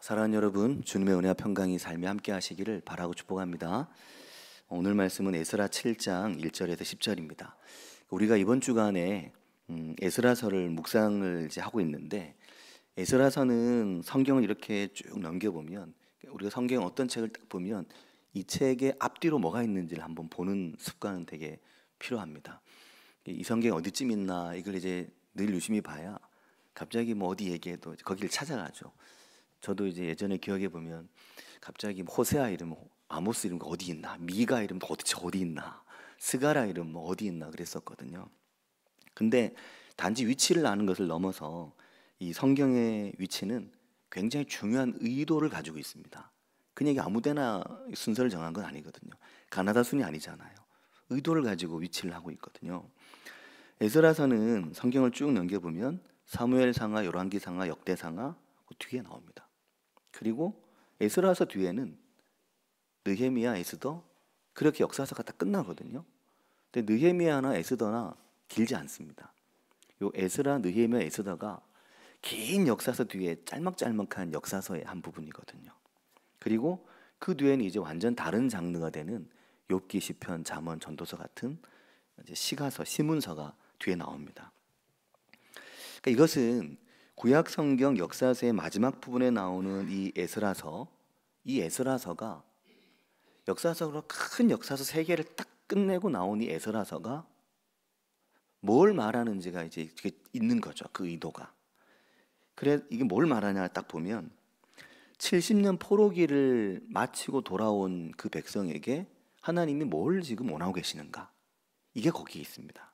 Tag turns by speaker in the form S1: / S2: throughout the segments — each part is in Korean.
S1: 사랑하는 여러분, 주님의 은혜와 평강이 삶에 함께 하시기를 바라고 축복합니다. 오늘 말씀은 에스라 7장 1절에서 10절입니다. 우리가 이번 주간에 에스라서를 묵상을 이제 하고 있는데, 에스라서는 성경을 이렇게 쭉 넘겨보면, 우리가 성경 어떤 책을 딱 보면 이 책의 앞뒤로 뭐가 있는지를 한번 보는 습관은 되게 필요합니다. 이 성경이 어디쯤 있나 이걸 이제 늘 유심히 봐야 갑자기 뭐 어디 얘기해도 거기를 찾아가죠. 저도 이제 예전에 기억해 보면 갑자기 호세아 이름, 아모스 이름 어디 있나, 미가 이름 도대체 어디 있나, 스가라 이름 뭐 어디 있나 그랬었거든요. 근데 단지 위치를 아는 것을 넘어서 이 성경의 위치는 굉장히 중요한 의도를 가지고 있습니다. 그냥 아무데나 순서를 정한 건 아니거든요. 가나다 순이 아니잖아요. 의도를 가지고 위치를 하고 있거든요. 에스라서는 성경을 쭉 넘겨보면 사무엘상하, 열왕기상하, 역대상하 그 뒤에 나옵니다. 그리고 에스라서 뒤에는 느헤미야, 에스더 그렇게 역사서가 다 끝나거든요. 근데 느헤미야나 에스더나 길지 않습니다. 요 에스라, 느헤미야, 에스더가 긴 역사서 뒤에 짤막짤막한 역사서의 한 부분이거든요. 그리고 그 뒤에는 이제 완전 다른 장르가 되는 욥기, 시편, 잠언, 전도서 같은 이제 시가서, 시문서가 뒤에 나옵니다. 그러니까 이것은 구약 성경 역사서의 마지막 부분에 나오는 이 에스라서가 역사적으로 큰 역사서 세 개를 딱 끝내고 나온 이 에스라서가 뭘 말하는지가 이제 있는 거죠. 그 의도가. 그래 이게 뭘 말하냐 딱 보면 70년 포로기를 마치고 돌아온 그 백성에게 하나님이 뭘 지금 원하고 계시는가? 이게 거기에 있습니다.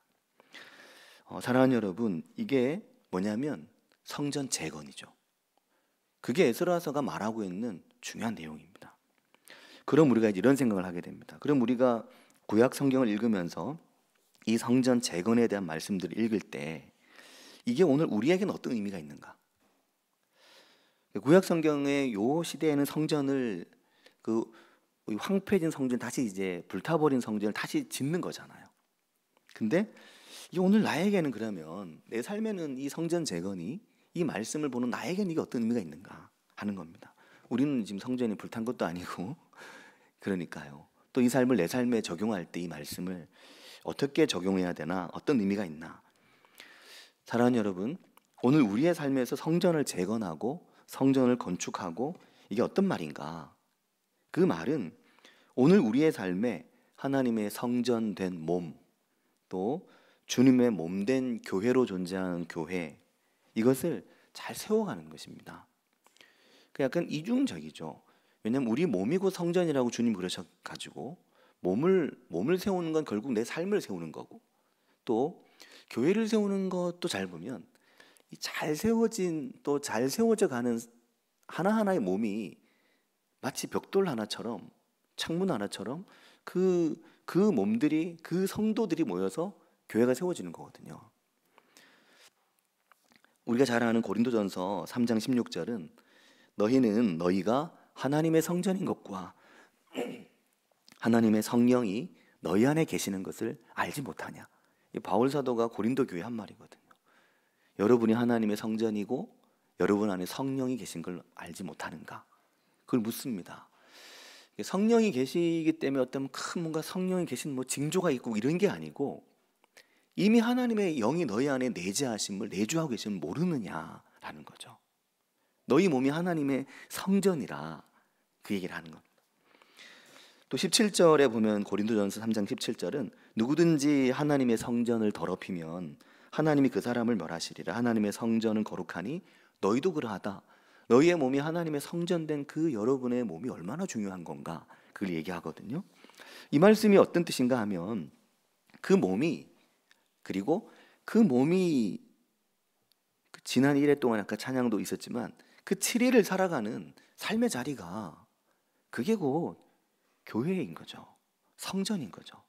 S1: 사랑하는 여러분, 이게 뭐냐면 성전 재건이죠. 그게 에스라서가 말하고 있는 중요한 내용입니다. 그럼 우리가 이런 생각을 하게 됩니다. 그럼 우리가 구약 성경을 읽으면서 이 성전 재건에 대한 말씀들을 읽을 때 이게 오늘 우리에게는 어떤 의미가 있는가? 구약 성경의 요 시대에는 성전을 그 황폐해진 성전, 다시 이제 불타버린 성전을 다시 짓는 거잖아요. 근데 이 오늘 나에게는 그러면 내 삶에는 이 성전 재건이 이 말씀을 보는 나에게는 이게 어떤 의미가 있는가 하는 겁니다. 우리는 지금 성전이 불탄 것도 아니고 그러니까요. 또 이 삶을 내 삶에 적용할 때 이 말씀을 어떻게 적용해야 되나, 어떤 의미가 있나. 사랑하는 여러분, 오늘 우리의 삶에서 성전을 재건하고 성전을 건축하고 이게 어떤 말인가? 그 말은 오늘 우리의 삶에 하나님의 성전된 몸, 또 주님의 몸된 교회로 존재하는 교회, 이것을 잘 세워가는 것입니다. 약간 이중적이죠. 왜냐하면 우리 몸이고 성전이라고 주님 그러셔가지고 몸을 세우는 건 결국 내 삶을 세우는 거고, 또 교회를 세우는 것도 잘 보면 잘 세워진 또 잘 세워져 가는 하나하나의 몸이 마치 벽돌 하나처럼, 창문 하나처럼 그 몸들이, 그 성도들이 모여서 교회가 세워지는 거거든요. 우리가 잘 아는 고린도전서 3장 16절은 너희는 너희가 하나님의 성전인 것과 하나님의 성령이 너희 안에 계시는 것을 알지 못하냐. 이 바울 사도가 고린도 교회에 한 말이거든요. 여러분이 하나님의 성전이고 여러분 안에 성령이 계신 걸 알지 못하는가? 그걸 묻습니다. 성령이 계시기 때문에 어떤 큰 뭔가 성령이 계신 뭐 징조가 있고 이런 게 아니고 이미 하나님의 영이 너희 안에 내재하심을 내주하고 계심을 모르느냐라는 거죠. 너희 몸이 하나님의 성전이라 그 얘기를 하는 겁니다. 또 17절에 보면 고린도전서 3장 17절은 누구든지 하나님의 성전을 더럽히면 하나님이 그 사람을 멸하시리라. 하나님의 성전은 거룩하니 너희도 그러하다. 너희의 몸이 하나님의 성전된 그 여러분의 몸이 얼마나 중요한 건가 그걸 얘기하거든요. 이 말씀이 어떤 뜻인가 하면 그 몸이, 그리고 그 몸이 지난 1회 동안 아까 찬양도 있었지만 그 7일을 살아가는 삶의 자리가 그게 곧 교회인 거죠. 성전인 거죠.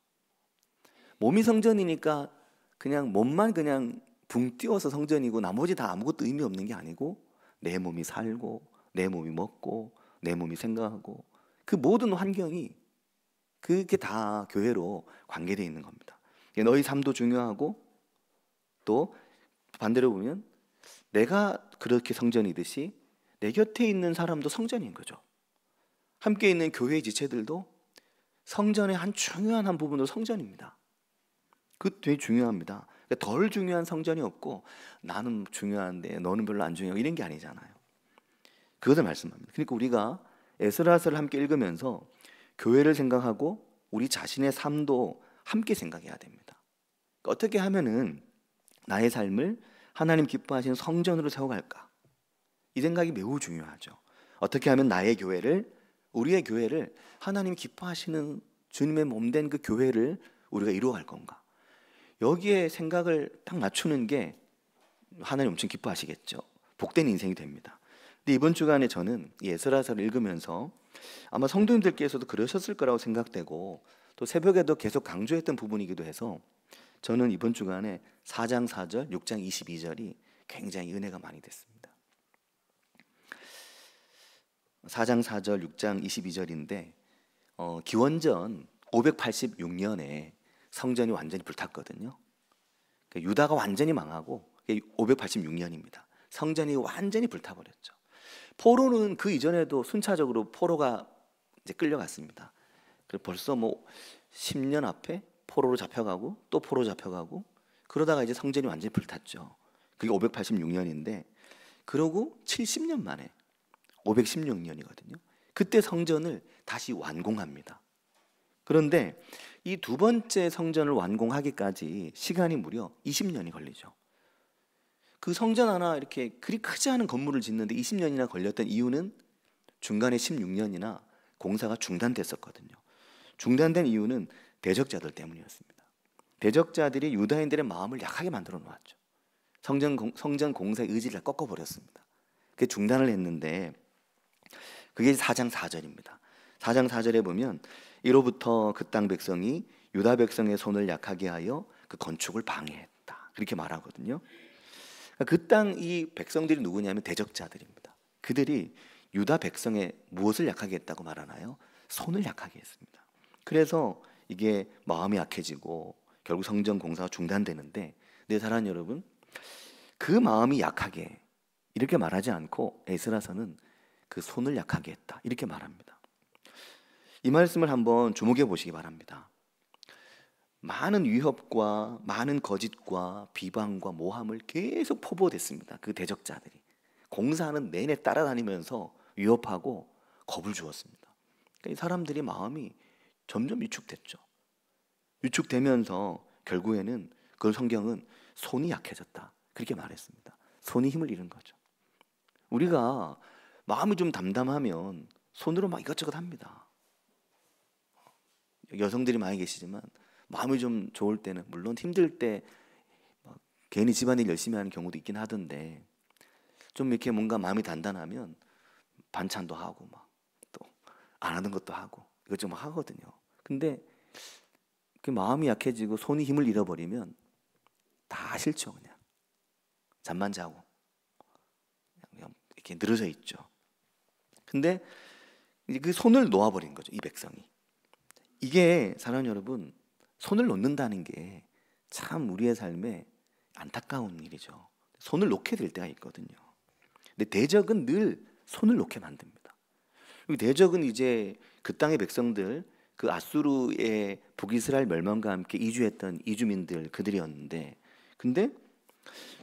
S1: 몸이 성전이니까 그냥 몸만 그냥 붕 띄워서 성전이고 나머지 다 아무것도 의미 없는 게 아니고 내 몸이 살고 내 몸이 먹고 내 몸이 생각하고 그 모든 환경이 그게 다 교회로 관계되어 있는 겁니다. 너희 삶도 중요하고 또 반대로 보면 내가 그렇게 성전이듯이 내 곁에 있는 사람도 성전인 거죠. 함께 있는 교회 지체들도 성전의 한 중요한 한 부분도 성전입니다. 그 되게 중요합니다. 그러니까 덜 중요한 성전이 없고 나는 중요한데 너는 별로 안 중요하고 이런 게 아니잖아요. 그것을 말씀합니다. 그러니까 우리가 에스라서를 함께 읽으면서 교회를 생각하고 우리 자신의 삶도 함께 생각해야 됩니다. 그러니까 어떻게 하면은 나의 삶을 하나님 기뻐하시는 성전으로 세워갈까? 이 생각이 매우 중요하죠. 어떻게 하면 나의 교회를, 우리의 교회를 하나님 기뻐하시는 주님의 몸된 그 교회를 우리가 이루어갈 건가? 여기에 생각을 딱 맞추는 게 하나님 엄청 기뻐하시겠죠. 복된 인생이 됩니다. 근데 이번 주간에 저는 이 에스라서를 읽으면서 아마 성도님들께서도 그러셨을 거라고 생각되고 또 새벽에도 계속 강조했던 부분이기도 해서 저는 이번 주간에 4장 4절, 6장 22절이 굉장히 은혜가 많이 됐습니다. 4장 4절, 6장 22절인데 기원전 586년에 성전이 완전히 불탔거든요. 유다가 완전히 망하고 586년입니다. 성전이 완전히 불타버렸죠. 포로는 그 이전에도 순차적으로 포로가 이제 끌려갔습니다. 벌써 뭐 10년 앞에 포로로 잡혀가고 또 포로 잡혀가고 그러다가 이제 성전이 완전히 불탔죠. 그게 586년인데 그러고 70년 만에 516년이거든요. 그때 성전을 다시 완공합니다. 그런데 이 두 번째 성전을 완공하기까지 시간이 무려 20년이 걸리죠. 그 성전 하나 이렇게 그리 크지 않은 건물을 짓는데 20년이나 걸렸던 이유는 중간에 16년이나 공사가 중단됐었거든요. 중단된 이유는 대적자들 때문이었습니다. 대적자들이 유다인들의 마음을 약하게 만들어 놓았죠. 성전 공사의 의지를 꺾어버렸습니다. 그게 중단을 했는데 그게 4장 4절입니다. 4장 4절에 보면 이로부터 그 땅 백성이 유다 백성의 손을 약하게 하여 그 건축을 방해했다. 그렇게 말하거든요. 그 땅 이 백성들이 누구냐면 대적자들입니다. 그들이 유다 백성의 무엇을 약하게 했다고 말하나요? 손을 약하게 했습니다. 그래서 이게 마음이 약해지고 결국 성전 공사가 중단되는데 내 사랑 여러분, 그 마음이 약하게 이렇게 말하지 않고 에스라서는 그 손을 약하게 했다 이렇게 말합니다. 이 말씀을 한번 주목해 보시기 바랍니다. 많은 위협과 많은 거짓과 비방과 모함을 계속 포부됐습니다. 그 대적자들이 공사하는 내내 따라다니면서 위협하고 겁을 주었습니다. 그러니까 이 사람들이 마음이 점점 위축됐죠. 위축되면서 결국에는 그 성경은 손이 약해졌다 그렇게 말했습니다. 손이 힘을 잃은 거죠. 우리가 마음이 좀 담담하면 손으로 막 이것저것 합니다. 여성들이 많이 계시지만 마음이 좀 좋을 때는 물론 힘들 때 괜히 집안일 열심히 하는 경우도 있긴 하던데 좀 이렇게 뭔가 마음이 단단하면 반찬도 하고 막 또 안 하는 것도 하고 이것 좀 하거든요. 근데 그 마음이 약해지고 손이 힘을 잃어버리면 다 싫죠. 그냥 잠만 자고 그냥 이렇게 늘어져 있죠. 근데 이제 그 손을 놓아버린 거죠. 이 백성이. 이게 사랑하는 여러분, 손을 놓는다는 게 참 우리의 삶에 안타까운 일이죠. 손을 놓게 될 때가 있거든요. 근데 대적은 늘 손을 놓게 만듭니다. 대적은 이제 그 땅의 백성들, 그 아수르의 북이스라엘 멸망과 함께 이주했던 이주민들 그들이었는데, 근데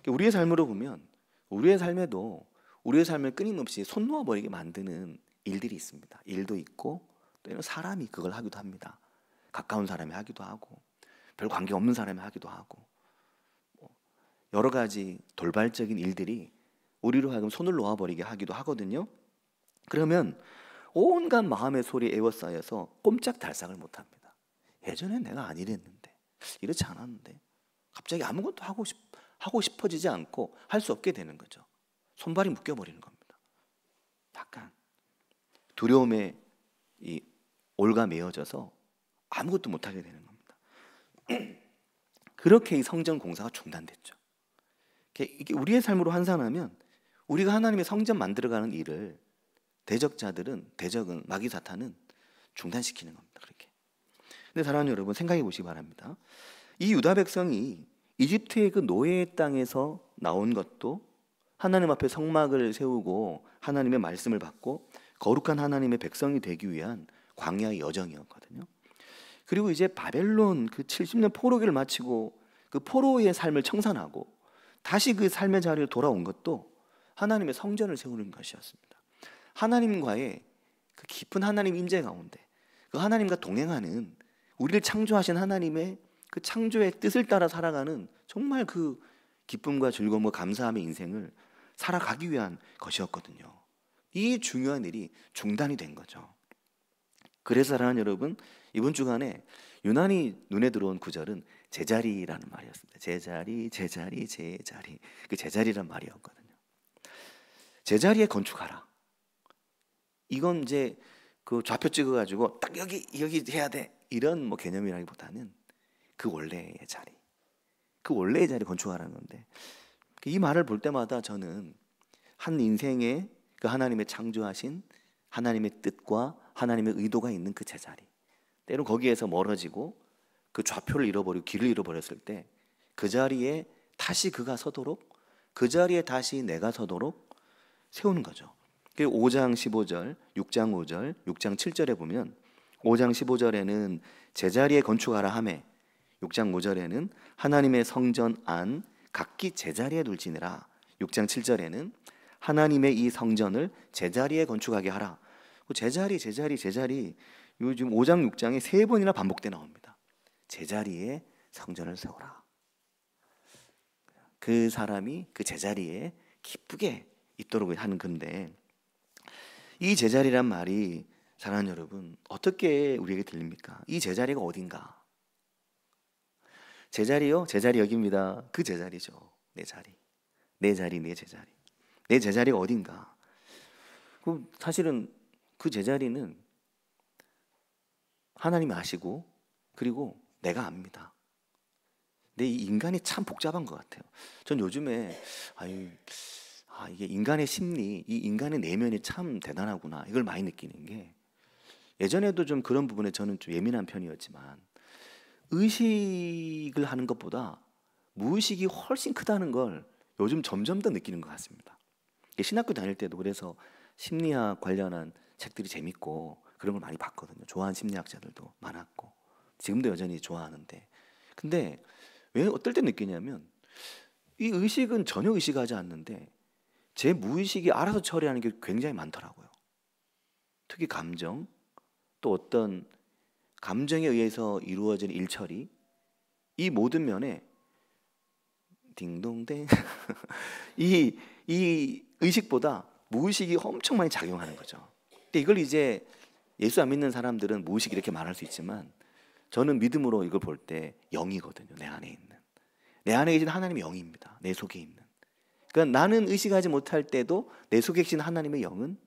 S1: 우리의 삶으로 보면 우리의 삶에도 우리의 삶을 끊임없이 손 놓아버리게 만드는 일들이 있습니다. 일도 있고 또 사람이 그걸 하기도 합니다. 가까운 사람이 하기도 하고 별 관계 없는 사람이 하기도 하고 여러 가지 돌발적인 일들이 우리로 하여금 손을 놓아버리게 하기도 하거든요. 그러면 온갖 마음의 소리에 에워싸여서 꼼짝달싹을 못합니다. 예전엔 내가 안 이랬는데 이렇지 않았는데 갑자기 아무것도 하고 싶어지지 않고 할 수 없게 되는 거죠. 손발이 묶여버리는 겁니다. 약간 두려움에 이 올가매어져서 아무것도 못하게 되는 겁니다. 그렇게 이 성전 공사가 중단됐죠. 이게 우리의 삶으로 환산하면 우리가 하나님의 성전 만들어가는 일을 대적은 마귀 사탄은 중단시키는 겁니다. 그렇게. 근데 사랑하는 여러분 생각해 보시기 바랍니다. 이 유다 백성이 이집트의 그 노예의 땅에서 나온 것도 하나님 앞에 성막을 세우고 하나님의 말씀을 받고 거룩한 하나님의 백성이 되기 위한 광야의 여정이었거든요. 그리고 이제 바벨론 그 70년 포로기를 마치고 그 포로의 삶을 청산하고 다시 그 삶의 자리로 돌아온 것도 하나님의 성전을 세우는 것이었습니다. 하나님과의 그 깊은 하나님 임재 가운데 그 하나님과 동행하는, 우리를 창조하신 하나님의 그 창조의 뜻을 따라 살아가는 정말 그 기쁨과 즐거움과 감사함의 인생을 살아가기 위한 것이었거든요. 이 중요한 일이 중단이 된 거죠. 그래서 사랑하는 여러분, 이번 주간에 유난히 눈에 들어온 구절은 제자리라는 말이었습니다. 제자리, 제자리, 제자리. 그 제자리란 말이었거든요. 제자리에 건축하라. 이건 이제 그 좌표 찍어가지고 딱 여기 해야 돼, 이런 뭐 개념이라기보다는 그 원래의 자리, 그 원래의 자리 건축하라는 건데, 이 말을 볼 때마다 저는 한 인생에 그 하나님의 창조하신 하나님의 뜻과 하나님의 의도가 있는 그 제자리, 때로 거기에서 멀어지고 그 좌표를 잃어버리고 길을 잃어버렸을 때 그 자리에 다시 그가 서도록, 그 자리에 다시 내가 서도록 세우는 거죠. 5장 15절, 6장 5절, 6장 7절에 보면 5장 15절에는 제자리에 건축하라 하매, 6장 5절에는 하나님의 성전 안 각기 제자리에 둘지니라, 6장 7절에는 하나님의 이 성전을 제자리에 건축하게 하라. 제자리, 제자리, 제자리, 요즘 5장 6장에 3번이나 반복돼 나옵니다. 제자리에 성전을 세우라. 그 사람이 그 제자리에 기쁘게 있도록 하는 건데, 이 제자리란 말이 사랑하는 여러분 어떻게 우리에게 들립니까? 이 제자리가 어딘가? 제자리요? 제자리 여기입니다. 그 제자리죠. 내 자리, 내 자리, 내 제자리. 내 제자리가 어딘가? 사실은 그 제자리는 하나님이 아시고, 그리고 내가 압니다. 근데 이 인간이 참 복잡한 것 같아요. 전 요즘에 이게 인간의 심리, 이 인간의 내면이 참 대단하구나, 이걸 많이 느끼는 게, 예전에도 좀 그런 부분에 저는 좀 예민한 편이었지만 의식을 하는 것보다 무의식이 훨씬 크다는 걸 요즘 점점 더 느끼는 것 같습니다. 신학교 다닐 때도 그래서 심리학 관련한 책들이 재밌고 그런 걸 많이 봤거든요. 좋아하는 심리학자들도 많았고, 지금도 여전히 좋아하는데, 근데 왜 어떨 때 느끼냐면 이 의식은 전혀 의식하지 않는데 제 무의식이 알아서 처리하는 게 굉장히 많더라고요. 특히 감정, 또 어떤 감정에 의해서 이루어진 일처리, 이 모든 면에 딩동댕 이 의식보다 무의식이 엄청 많이 작용하는 거죠. 근데 이걸 이제 예수 안 믿는 사람들은 무의식 이렇게 말할 수 있지만, 저는 믿음으로 이걸 볼 때 영이거든요. 내 안에 있는, 내 안에 계신 하나님의 영입니다. 내 속에 있는. 그러니까 나는 의식하지 못할 때도 내 속에 계신 하나님의 영은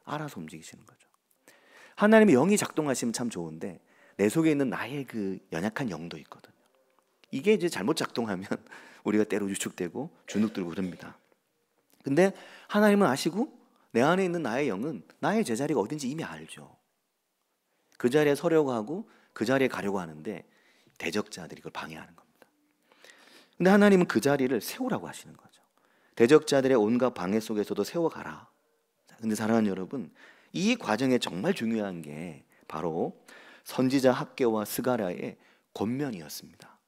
S1: 알아서 움직이시는 거죠. 하나님의 영이 작동하시면 참 좋은데 내 속에 있는 나의 그 연약한 영도 있거든요. 이게 이제 잘못 작동하면 우리가 때로 위축되고 주눅들고 그럽니다. 근데 하나님은 아시고 내 안에 있는 나의 영은 나의 제자리가 어딘지 이미 알죠. 그 자리에 서려고 하고 그 자리에 가려고 하는데 대적자들이 그걸 방해하는 겁니다. 근데 하나님은 그 자리를 세우라고 하시는 거죠. 대적자들의 온갖 방해 속에서도 세워가라. 근데 사랑하는 여러분, 이 과정에 정말 중요한 게 바로 선지자 학개와 스가랴의 권면이었습니다.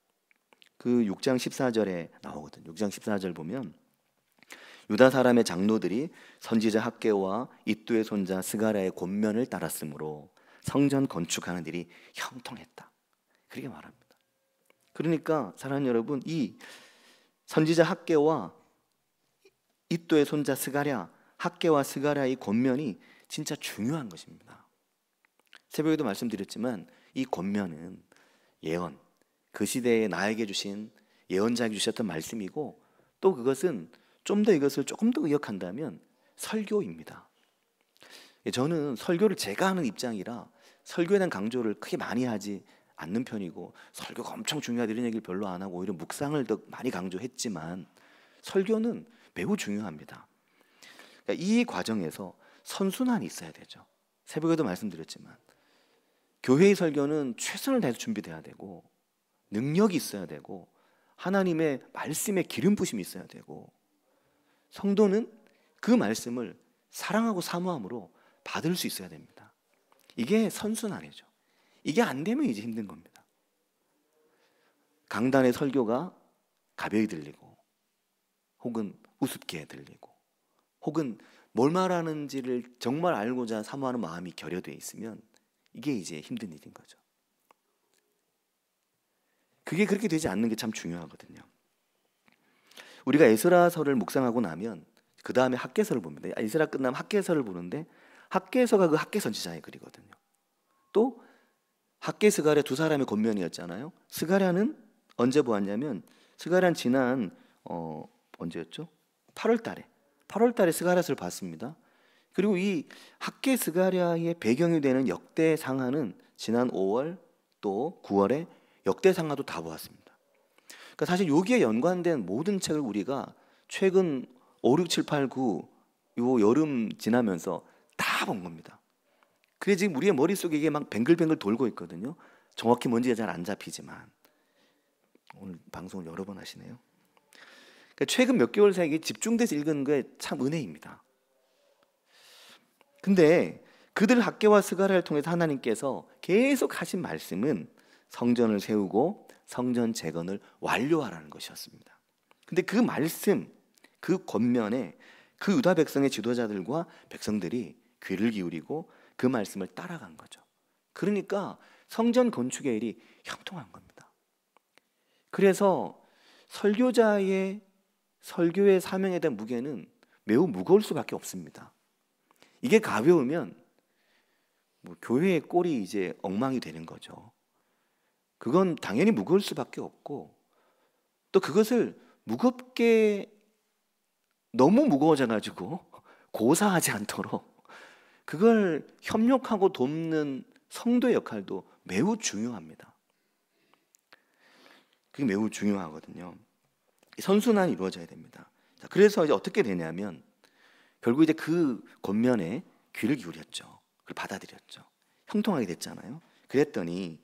S1: 그 6장 14절에 나오거든요. 6장 14절 보면 유다 사람의 장로들이 선지자 학개와 이도의 손자 스가랴의 권면을 따랐으므로 성전 건축하는 일이 형통했다. 그렇게 말합니다. 그러니까 사랑하는 여러분, 이 선지자 학개와 이도의 손자 스가랴, 학개와 스가랴의 권면이 진짜 중요한 것입니다. 새벽에도 말씀드렸지만 이 권면은 예언, 그 시대에 나에게 주신 예언자에게 주셨던 말씀이고, 또 그것은 좀 더 이것을 조금 더 의역한다면 설교입니다. 저는 설교를 제가 하는 입장이라 설교에 대한 강조를 크게 많이 하지 않는 편이고, 설교가 엄청 중요하다 이런 얘기를 별로 안 하고 오히려 묵상을 더 많이 강조했지만 설교는 매우 중요합니다. 그러니까 이 과정에서 선순환이 있어야 되죠. 새벽에도 말씀드렸지만 교회의 설교는 최선을 다해서 준비돼야 되고, 능력이 있어야 되고, 하나님의 말씀에 기름 부심이 있어야 되고, 성도는 그 말씀을 사랑하고 사모함으로 받을 수 있어야 됩니다. 이게 선순환이죠. 이게 안 되면 이제 힘든 겁니다. 강단의 설교가 가벼이 들리고, 혹은 우습게 들리고, 혹은 뭘 말하는지를 정말 알고자 사모하는 마음이 결여되어 있으면 이게 이제 힘든 일인 거죠. 그게 그렇게 되지 않는 게 참 중요하거든요. 우리가 에스라서를 묵상하고 나면 그 다음에 학개서를 봅니다. 에스라 끝나면 학개서를 보는데, 학개서가 그 학개 선지자의 글이거든요. 또 학개 스가랴 두 사람의 권면이었잖아요. 스가랴는 언제 보았냐면, 스가랴는 지난 언제였죠? 8월 달에 스가랴서를 봤습니다. 그리고 이 학개 스가랴의 배경이 되는 역대상하는 지난 5월 또 9월에 역대상하도 다 보았습니다. 그러니까 사실 여기에 연관된 모든 책을 우리가 최근 5, 6, 7, 8, 9 요 여름 지나면서 다 본 겁니다. 그게 지금 우리의 머릿속에 이게 막 뱅글뱅글 돌고 있거든요. 정확히 뭔지가 잘 안 잡히지만. 오늘 방송을 여러 번 하시네요. 그러니까 최근 몇 개월 사이에 집중돼서 읽은 게 참 은혜입니다. 근데 그들 학개와 스가랴를 통해서 하나님께서 계속 하신 말씀은 성전을 세우고 성전 재건을 완료하라는 것이었습니다. 근데 그 말씀, 그 권면에 그 유다 백성의 지도자들과 백성들이 귀를 기울이고 그 말씀을 따라간 거죠. 그러니까 성전 건축의 일이 형통한 겁니다. 그래서 설교자의 설교의 사명에 대한 무게는 매우 무거울 수밖에 없습니다. 이게 가벼우면 교회의 꼴이 이제 엉망이 되는 거죠. 그건 당연히 무거울 수밖에 없고, 또 그것을 무겁게 너무 무거워져 가지고 고사하지 않도록 그걸 협력하고 돕는 성도의 역할도 매우 중요합니다. 그게 매우 중요하거든요. 선순환이 이루어져야 됩니다. 자, 그래서 이제 어떻게 되냐면 결국 이제 그 권면에 귀를 기울였죠. 그걸 받아들였죠. 형통하게 됐잖아요. 그랬더니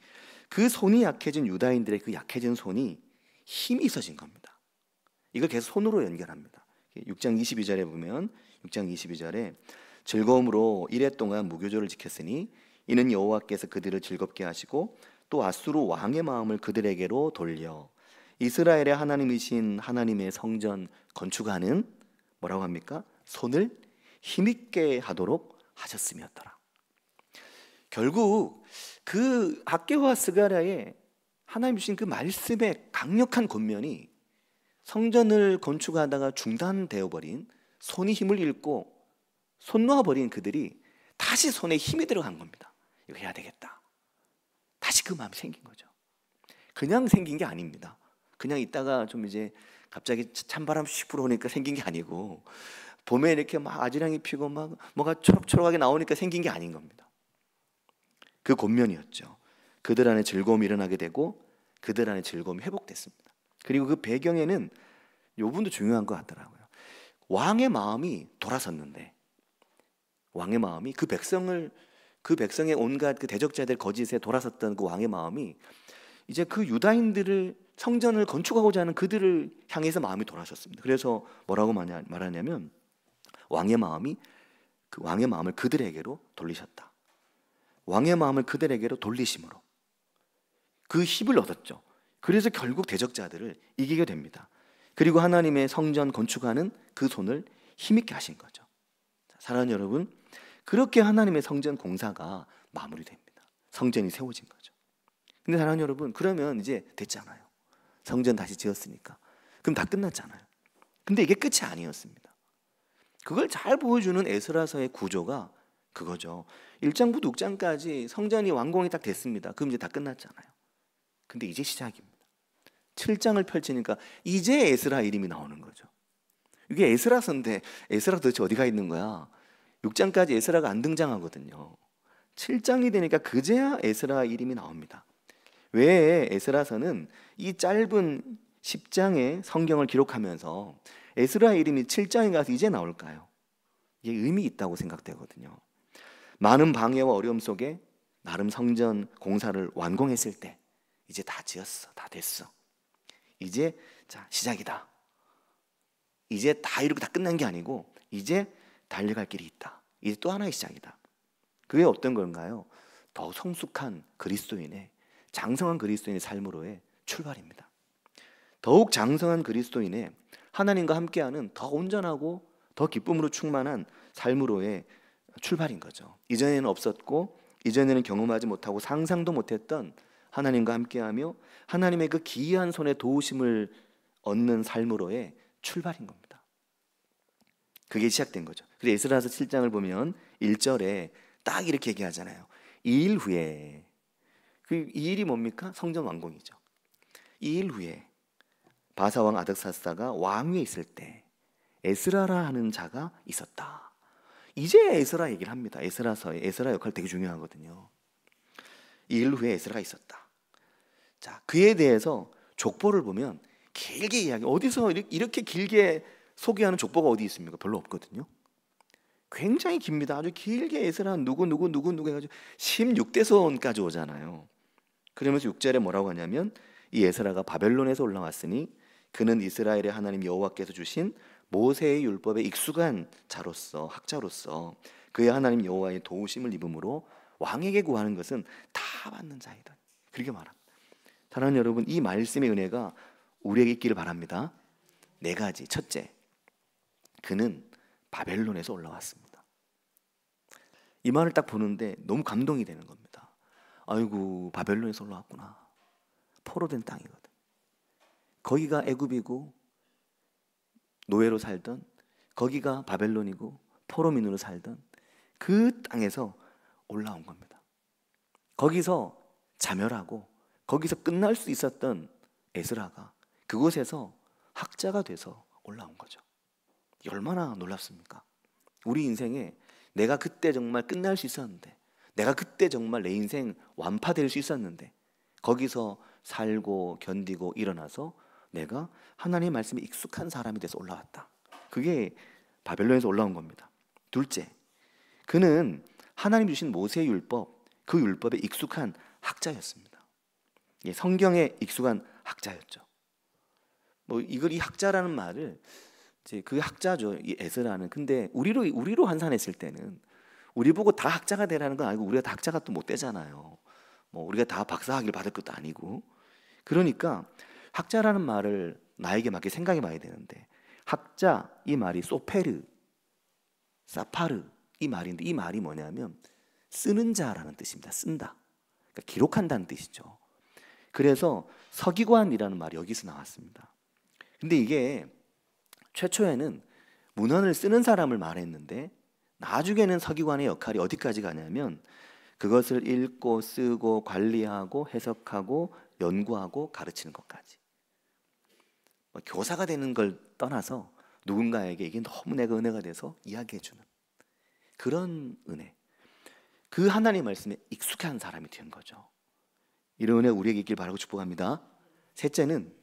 S1: 그 손이 약해진 유다인들의 그 약해진 손이 힘이 있어진 겁니다. 이걸 계속 손으로 연결합니다. 6장 22절에 보면 6장 22절에 즐거움으로 이레 동안 무교조를 지켰으니 이는 여호와께서 그들을 즐겁게 하시고 또 아수르 왕의 마음을 그들에게로 돌려 이스라엘의 하나님이신 하나님의 성전 건축하는 뭐라고 합니까? 손을 힘있게 하도록 하셨음이었더라. 결국 그 학개와 스가랴의 하나님 주신 그 말씀의 강력한 권면이 성전을 건축하다가 중단되어 버린, 손이 힘을 잃고 손 놓아버린 그들이 다시 손에 힘이 들어간 겁니다. 이거 해야 되겠다. 다시 그 마음이 생긴 거죠. 그냥 생긴 게 아닙니다. 그냥 있다가 좀 이제 갑자기 찬바람 씩 불어오니까 생긴 게 아니고, 봄에 이렇게 막 아지랑이 피고 막 뭐가 초록초록하게 나오니까 생긴 게 아닌 겁니다. 그 권면이었죠. 그들 안에 즐거움이 일어나게 되고 그들 안에 즐거움이 회복됐습니다. 그리고 그 배경에는 이 부분도 중요한 것 같더라고요. 왕의 마음이 돌아섰는데, 왕의 마음이 그 백성의 온갖 그 대적자들 거짓에 돌아섰던 그 왕의 마음이 이제 그 유다인들을 성전을 건축하고자 하는 그들을 향해서 마음이 돌아섰습니다. 그래서 뭐라고 말하냐면 왕의 마음을 그들에게로 돌리셨다. 왕의 마음을 그들에게로 돌리심으로 그 힘을 얻었죠. 그래서 결국 대적자들을 이기게 됩니다. 그리고 하나님의 성전 건축하는 그 손을 힘있게 하신 거죠. 사랑하는 여러분, 그렇게 하나님의 성전 공사가 마무리됩니다. 성전이 세워진 거죠. 근데 사랑하는 여러분, 그러면 이제 됐잖아요. 성전 다시 지었으니까. 그럼 다 끝났잖아요. 근데 이게 끝이 아니었습니다. 그걸 잘 보여주는 에스라서의 구조가 그거죠. 1장부터 6장까지 성전이 완공이 딱 됐습니다. 그럼 이제 다 끝났잖아요. 근데 이제 시작입니다. 7장을 펼치니까 이제 에스라 이름이 나오는 거죠. 이게 에스라서인데 에스라 도대체 어디가 있는 거야? 6장까지 에스라가 안 등장하거든요. 7장이 되니까 그제야 에스라 이름이 나옵니다. 왜 에스라서는 이 짧은 10장의 성경을 기록하면서 에스라 이름이 7장에 가서 이제 나올까요? 이게 의미 있다고 생각되거든요. 많은 방해와 어려움 속에 나름 성전 공사를 완공했을 때 이제 다 지었어, 다 됐어. 이제 자 시작이다. 이제 다 이렇게 다 끝난 게 아니고 이제 달려갈 길이 있다. 이제 또 하나의 시작이다. 그게 어떤 건가요? 더 성숙한 그리스도인의, 장성한 그리스도인의 삶으로의 출발입니다. 더욱 장성한 그리스도인의 하나님과 함께하는 더 온전하고 더 기쁨으로 충만한 삶으로의 출발인 거죠. 이전에는 없었고 이전에는 경험하지 못하고 상상도 못했던 하나님과 함께하며 하나님의 그 기이한 손에 도우심을 얻는 삶으로의 출발인 겁니다. 그게 시작된 거죠. 그래서 에스라서 7장을 보면 1절에 딱 이렇게 얘기하잖아요. 이 일 후에, 이 일이 뭡니까? 성전 완공이죠. 이 일 후에 바사왕 아닥사스다가 왕위에 있을 때 에스라라 하는 자가 있었다. 이제 에스라 얘기를 합니다. 에스라서의 에스라 역할 되게 중요하거든요. 이 일 후에 에스라가 있었다. 자, 그에 대해서 족보를 보면 길게 이야기, 어디서 이렇게 길게 소개하는 족보가 어디 있습니까? 별로 없거든요. 굉장히 깁니다. 아주 길게 에스라 누구 해가지고 16대선까지 오잖아요. 그러면서 6절에 뭐라고 하냐면 이 에스라가 바벨론에서 올라왔으니 그는 이스라엘의 하나님 여호와께서 주신 모세의 율법에 익숙한 자로서, 학자로서 그의 하나님 여호와의 도우심을 입음으로 왕에게 구하는 것은 다 받는 자이다. 그렇게 말합니다. 사랑하는 여러분, 이 말씀의 은혜가 우리에게 있기를 바랍니다. 4가지. 첫째, 그는 바벨론에서 올라왔습니다. 이 말을 딱 보는데 너무 감동이 되는 겁니다. 아이고, 바벨론에서 올라왔구나. 포로된 땅이거든. 거기가 애굽이고 노예로 살던, 거기가 바벨론이고 포로민으로 살던 그 땅에서 올라온 겁니다. 거기서 자멸하고 거기서 끝날 수 있었던 에스라가 그곳에서 학자가 돼서 올라온 거죠. 얼마나 놀랍습니까? 우리 인생에 내가 그때 정말 끝날 수 있었는데, 내가 그때 정말 내 인생 완파될 수 있었는데 거기서 살고 견디고 일어나서 내가 하나님의 말씀에 익숙한 사람이 돼서 올라왔다. 그게 바벨론에서 올라온 겁니다. 둘째, 그는 하나님 주신 모세의 율법, 그 율법에 익숙한 학자였습니다. 성경에 익숙한 학자였죠. 이 학자라는 말을 이제 그 학자죠, 이 에스라는. 근데 우리로 환산했을 때는 우리 보고 다 학자가 되라는 건 아니고 우리가 다 학자가 또 못 되잖아요. 우리가 다 박사학위를 받을 것도 아니고. 그러니까 학자라는 말을 나에게 맞게 생각해 봐야 되는데, 학자, 이 말이 소페르, 사파르, 이 말인데 이 말이 뭐냐면 쓰는 자라는 뜻입니다. 쓴다. 그러니까 기록한다는 뜻이죠. 그래서 서기관이라는 말이 여기서 나왔습니다. 근데 이게 최초에는 문헌을 쓰는 사람을 말했는데 나중에는 서기관의 역할이 어디까지 가냐면 그것을 읽고 쓰고 관리하고 해석하고 연구하고 가르치는 것까지. 교사가 되는 걸 떠나서 누군가에게 이게 너무 내가 은혜가 돼서 이야기해주는 그런 은혜. 그 하나님의 말씀에 익숙한 사람이 된 거죠. 이런 은혜 우리에게 있길 바라고 축복합니다. 셋째는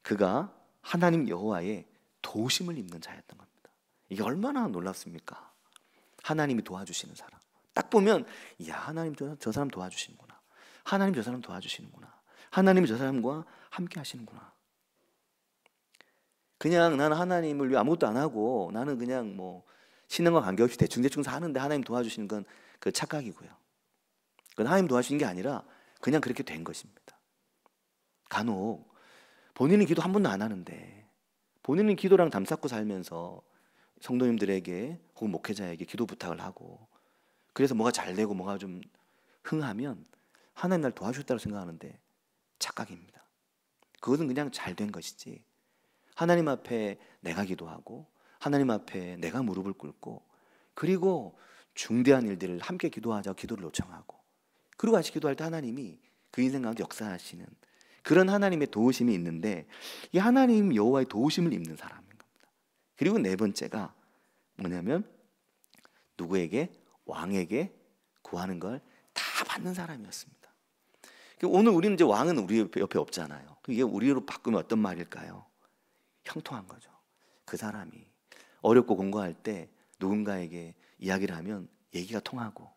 S1: 그가 하나님 여호와의 도우심을 입는 자였던 겁니다. 이게 얼마나 놀랍습니까? 하나님이 도와주시는 사람. 딱 보면 야, 하나님 저 사람 도와주시는구나. 하나님 저 사람 도와주시는구나. 하나님이 저 사람과 함께 하시는구나. 그냥 나는 하나님을 위해 아무것도 안 하고 나는 그냥 신앙과 관계없이 대충 사는데 하나님 도와주시는 건 그 착각이고요. 그건 하나님 도와주시는 게 아니라 그냥 그렇게 된 것입니다. 간혹 본인은 기도 한 번도 안 하는데 본인은 기도랑 담쌓고 살면서 성도님들에게 혹은 목회자에게 기도 부탁을 하고 그래서 뭐가 잘 되고 뭐가 좀 흥하면 하나님 날 도와주셨다고 생각하는데 착각입니다. 그것은 그냥 잘 된 것이지, 하나님 앞에 내가 기도하고 하나님 앞에 내가 무릎을 꿇고 그리고 중대한 일들을 함께 기도하자고 기도를 요청하고 그리고 같이 기도할 때 하나님이 그 인생 가운데 역사하시는 그런 하나님의 도우심이 있는데, 이 하나님 여호와의 도우심을 입는 사람인 겁니다. 그리고 네 번째가 뭐냐면 누구에게? 왕에게 구하는 걸 다 받는 사람이었습니다. 오늘 우리는 이제 왕은 우리 옆에 없잖아요. 이게 우리로 바꾸면 어떤 말일까요? 형통한 거죠. 그 사람이 어렵고 공고할 때 누군가에게 이야기를 하면 얘기가 통하고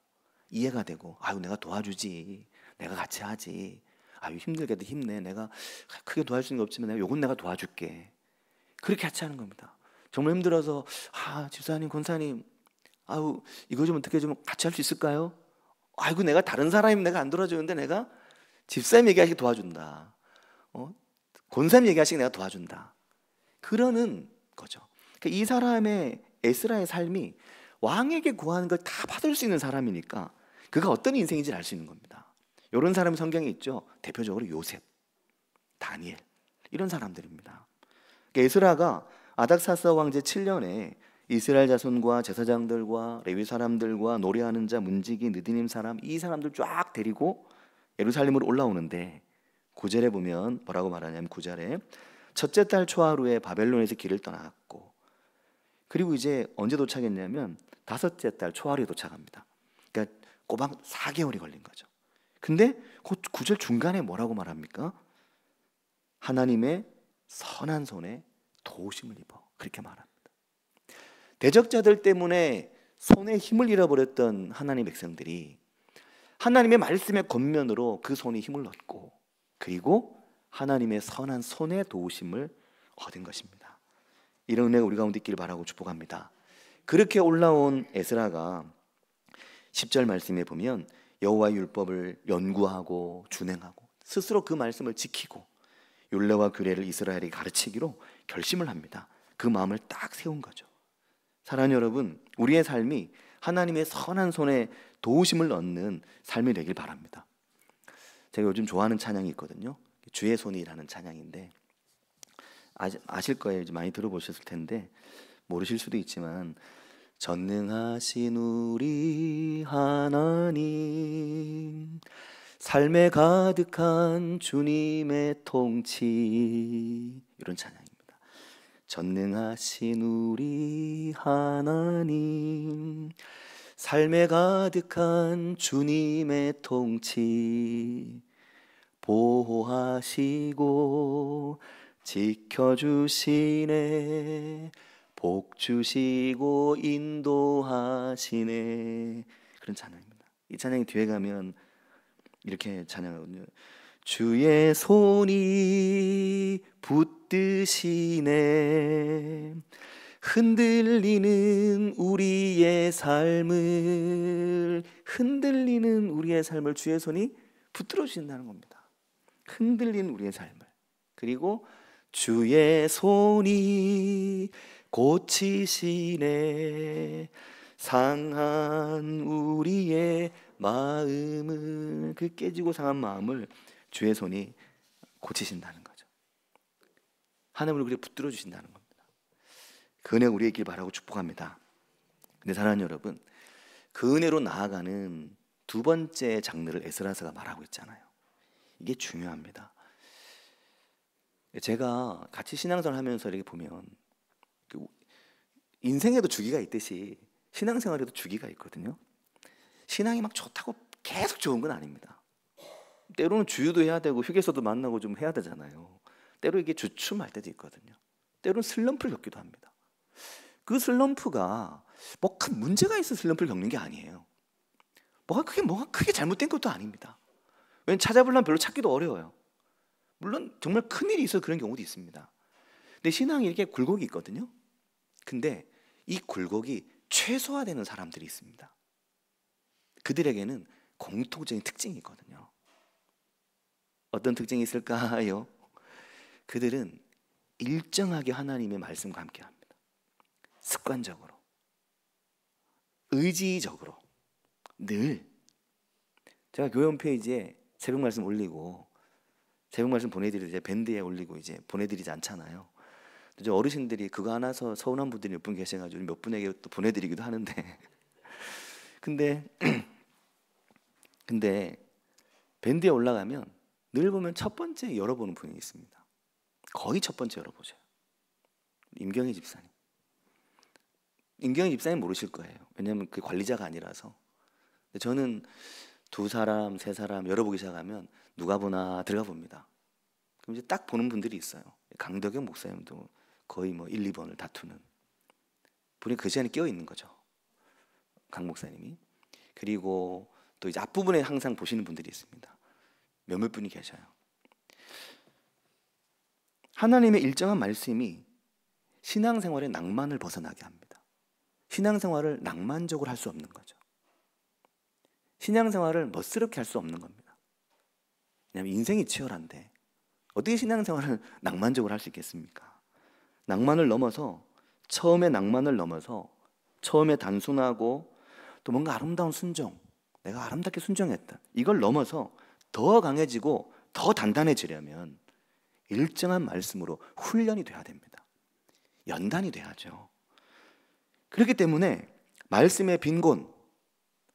S1: 이해가 되고, 아유 내가 도와주지, 내가 같이 하지, 아유 힘들게도 힘내, 내가 크게 도와줄 수 있는 게 없지만 요건 내가 도와줄게. 그렇게 같이 하는 겁니다. 정말 힘들어서 집사님, 권사님 아유, 이거 좀 어떻게 좀 같이 할 수 있을까요? 아이고, 내가 다른 사람이면 내가 안 도와주는데 내가 집사님 얘기하시기 도와준다. 권사님 얘기하시기 내가 도와준다. 그러는 거죠. 그러니까 이 사람의 에스라의 삶이 왕에게 구하는 걸 다 받을 수 있는 사람이니까 그가 어떤 인생인지를 알 수 있는 겁니다. 이런 사람이 성경에 있죠. 대표적으로 요셉, 다니엘 이런 사람들입니다. 그러니까 에스라가 아닥사스다 왕제 7년에 이스라엘 자손과 제사장들과 레위 사람들과 노래하는 자, 문지기, 느디님 사람 이 사람들 쫙 데리고 예루살렘으로 올라오는데 9절에 보면 뭐라고 말하냐면 9절에 첫째 달 초하루에 바벨론에서 길을 떠났고 그리고 이제 언제 도착했냐면 다섯째 달 초하루에 도착합니다. 그러니까 꼬박 4개월이 걸린 거죠. 근데 그 9절 중간에 뭐라고 말합니까? 하나님의 선한 손에 도우심을 입어 그렇게 말합니다. 대적자들 때문에 손에 힘을 잃어버렸던 하나님의 백성들이 하나님의 말씀의 겉면으로 그 손에 힘을 얻고 그리고 하나님의 선한 손의 도우심을 얻은 것입니다. 이런 은혜가 우리 가운데 있기를 바라고 축복합니다. 그렇게 올라온 에스라가 10절 말씀에 보면 여호와의 율법을 연구하고 준행하고 스스로 그 말씀을 지키고 율례와 규례를 이스라엘에게 가르치기로 결심을 합니다. 그 마음을 딱 세운 거죠. 사랑하는 여러분, 우리의 삶이 하나님의 선한 손에 도우심을 얻는 삶이 되길 바랍니다. 제가 요즘 좋아하는 찬양이 있거든요. 주의 손이라는 찬양인데 아실 거예요. 많이 들어보셨을 텐데 모르실 수도 있지만 전능하신 우리 하나님 삶에 가득한 주님의 통치 이런 찬양입니다. 전능하신 우리 하나님 삶에 가득한 주님의 통치 보호하시고 지켜주시네 복 주시고 인도하시네 그런 찬양입니다. 이 찬양이 뒤에 가면 이렇게 찬양하거든요. 주의 손이 붙드시네 흔들리는 우리의 삶을 주의 손이 붙들어 주신다는 겁니다. 흔들리는 우리의 삶을 그리고 주의 손이 고치시네 상한 우리의 마음을 그 깨지고 상한 마음을 주의 손이 고치신다는 거죠. 하나님을 우리를 붙들어 주신다는 겁니다. 그 은혜가 우리에게 있길 바라고 축복합니다. 근데 사랑하는 여러분, 그 은혜로 나아가는 두 번째 장르를 에스라서가 말하고 있잖아요. 이게 중요합니다. 제가 같이 신앙생활 하면서 이렇게 보면 인생에도 주기가 있듯이 신앙생활에도 주기가 있거든요. 신앙이 막 좋다고 계속 좋은 건 아닙니다. 때로는 주유도 해야 되고 휴게소도 만나고 좀 해야 되잖아요. 때로 이게 주춤할 때도 있거든요. 때로는 슬럼프를 겪기도 합니다. 그 슬럼프가 뭐 큰 문제가 있어 슬럼프를 겪는 게 아니에요. 뭐가 크게 잘못된 것도 아닙니다. 왜냐면 찾아보려면 별로 찾기도 어려워요. 물론 정말 큰일이 있어서 그런 경우도 있습니다. 근데 신앙이 이렇게 굴곡이 있거든요. 근데 이 굴곡이 최소화되는 사람들이 있습니다. 그들에게는 공통적인 특징이 있거든요. 어떤 특징이 있을까요? 그들은 일정하게 하나님의 말씀과 함께 합니다. 습관적으로, 의지적으로 늘 제가 교회 홈페이지에 새벽 말씀 올리고 새벽 말씀 보내드릴 때 밴드에 올리고 이제 보내드리지 않잖아요. 이제 어르신들이 그거 하나서 서운한 분들이 몇 분 계셔가지고 몇 분에게 또 보내드리기도 하는데 근데 밴드에 올라가면 늘 보면 첫 번째 열어보는 분이 있습니다. 거의 첫 번째 열어보죠. 임경희 집사님. 임경희 집사님 모르실 거예요. 왜냐하면 그 관리자가 아니라서. 근데 저는 두 사람, 세 사람 열어보기 시작하면 누가 보나 들어가 봅니다. 그럼 이제 딱 보는 분들이 있어요. 강덕영 목사님도 거의 뭐 1, 2번을 다투는 분이 그 시간에 끼어 있는 거죠. 강 목사님이. 그리고 또 이제 앞부분에 항상 보시는 분들이 있습니다. 몇몇 분이 계셔요. 하나님의 일정한 말씀이 신앙생활의 낭만을 벗어나게 합니다. 신앙생활을 낭만적으로 할 수 없는 거죠. 신앙생활을 멋스럽게 할 수 없는 겁니다. 왜냐하면 인생이 치열한데 어떻게 신앙생활을 낭만적으로 할 수 있겠습니까? 낭만을 넘어서, 처음에 단순하고 또 뭔가 아름다운 순종, 내가 아름답게 순종했다, 이걸 넘어서 더 강해지고 더 단단해지려면 일정한 말씀으로 훈련이 돼야 됩니다. 연단이 돼야죠. 그렇기 때문에 말씀의 빈곤,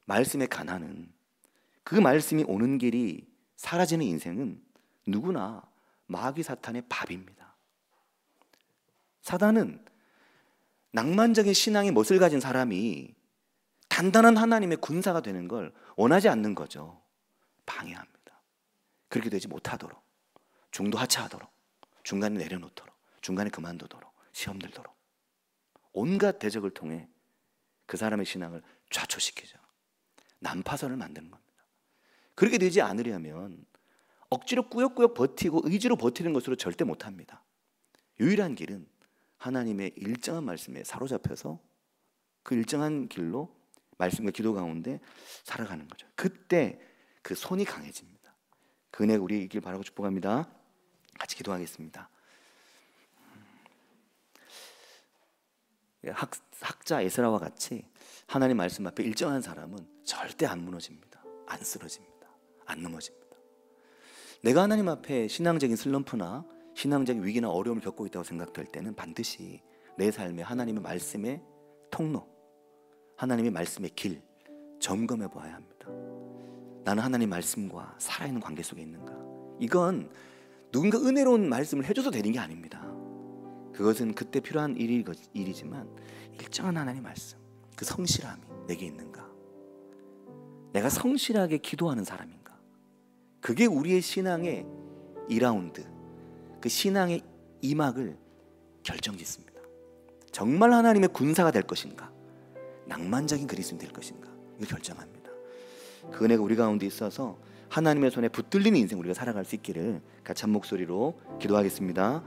S1: 말씀의 가난은, 그 말씀이 오는 길이 사라지는 인생은 누구나 마귀 사탄의 밥입니다. 사단은 낭만적인 신앙의 멋을 가진 사람이 단단한 하나님의 군사가 되는 걸 원하지 않는 거죠. 방해합니다. 그렇게 되지 못하도록, 중도하차하도록, 중간에 내려놓도록, 중간에 그만두도록, 시험 들도록 온갖 대적을 통해 그 사람의 신앙을 좌초시키죠. 난파선을 만드는 겁니다. 그렇게 되지 않으려면 억지로 꾸역꾸역 버티고 의지로 버티는 것으로 절대 못합니다. 유일한 길은 하나님의 일정한 말씀에 사로잡혀서 그 일정한 길로 말씀과 기도 가운데 살아가는 거죠. 그때 그 손이 강해집니다. 그 은혜가 우리에게 있길 바라고 축복합니다. 같이 기도하겠습니다. 학자 에스라와 같이 하나님 말씀 앞에 일정한 사람은 절대 안 무너집니다. 안 쓰러집니다. 안 넘어집니다. 내가 하나님 앞에 신앙적인 슬럼프나 신앙적인 위기나 어려움을 겪고 있다고 생각될 때는 반드시 내 삶에 하나님의 말씀의 통로, 하나님의 말씀의 길 점검해 보아야 합니다. 나는 하나님 말씀과 살아있는 관계 속에 있는가? 이건 누군가 은혜로운 말씀을 해줘서 되는 게 아닙니다. 그것은 그때 필요한 일이지만 일정한 하나님 말씀, 그 성실함이 내게 있는가? 내가 성실하게 기도하는 사람인가? 그게 우리의 신앙의 2라운드, 그 신앙의 2막을 결정짓습니다. 정말 하나님의 군사가 될 것인가? 낭만적인 그리스도인이 될 것인가? 이걸 결정합니다. 그 은혜가 우리 가운데 있어서 하나님의 손에 붙들리는 인생 우리가 살아갈 수 있기를 같이 한 목소리로 기도하겠습니다.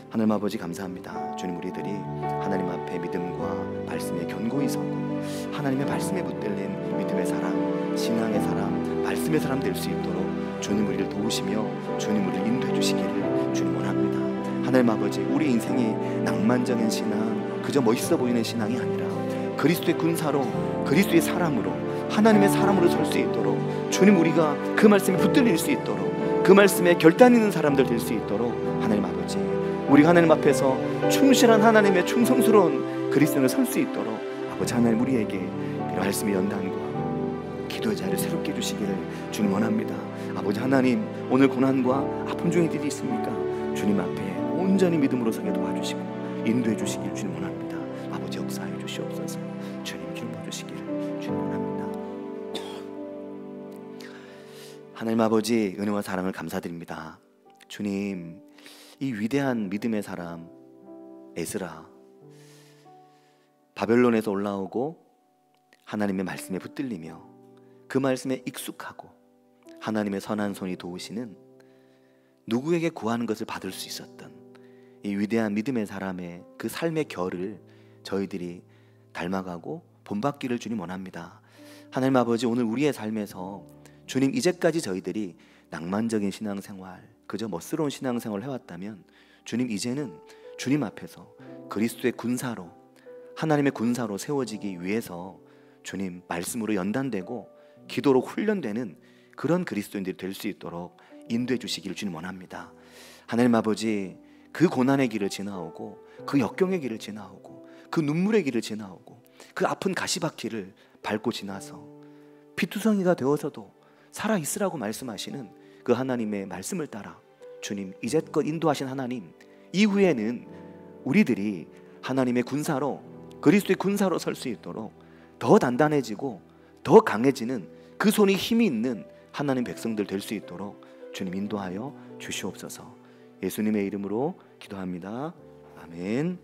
S1: 하나님 아버지 감사합니다. 주님, 우리들이 하나님 앞에 믿음과 말씀에 견고히 서고 하나님의 말씀에 붙들린 믿음의 사람, 신앙의 사람, 말씀의 사람 될 수 있도록 주님 우리를 도우시며 주님 우리를 인도해 주시기를 주님 원합니다. 하나님 아버지, 우리 인생이 낭만적인 신앙, 그저 멋있어 보이는 신앙이 아니라 그리스도의 군사로, 그리스도의 사람으로, 하나님의 사람으로 설 수 있도록 주님, 우리가 그 말씀에 붙들릴 수 있도록, 그 말씀에 결단 있는 사람들 될 수 있도록 하나님 아버지, 우리가 하나님 앞에서 충실한 하나님의 충성스러운 그리스도인을 설 수 있도록 아버지 하나님, 우리에게 말씀의 연단과 기도의 자리를 새롭게 해주시기를 주님 원합니다. 아버지 하나님, 오늘 고난과 아픔 중에 일이 있습니까? 주님 앞에 온전히 믿음으로 서게 도와주시고 인도해 주시기를 주님 원합니다. 아버지 역사해 주시옵소서. 주님 기름 부어주시기를 주님 원합니다. 하나님 아버지, 은혜와 사랑을 감사드립니다. 주님, 이 위대한 믿음의 사람 에스라, 바벨론에서 올라오고 하나님의 말씀에 붙들리며 그 말씀에 익숙하고 하나님의 선한 손이 도우시는, 누구에게 구하는 것을 받을 수 있었던 이 위대한 믿음의 사람의 그 삶의 결을 저희들이 닮아가고 본받기를 주님 원합니다. 하나님 아버지, 오늘 우리의 삶에서 주님, 이제까지 저희들이 낭만적인 신앙생활, 그저 멋스러운 신앙생활을 해왔다면 주님, 이제는 주님 앞에서 그리스도의 군사로, 하나님의 군사로 세워지기 위해서 주님 말씀으로 연단되고 기도로 훈련되는 그런 그리스도인들이 될 수 있도록 인도해 주시기를 주님 원합니다. 하나님 아버지, 그 고난의 길을 지나오고 그 역경의 길을 지나오고 그 눈물의 길을 지나오고 그 아픈 가시밭길을 밟고 지나서 피투성이가 되어서도 살아있으라고 말씀하시는 그 하나님의 말씀을 따라 주님, 이제껏 인도하신 하나님, 이후에는 우리들이 하나님의 군사로, 그리스도의 군사로 설 수 있도록 더 단단해지고 더 강해지는 그 손이 힘이 있는 하나님 백성들 될 수 있도록 주님 인도하여 주시옵소서. 예수님의 이름으로 기도합니다. 아멘.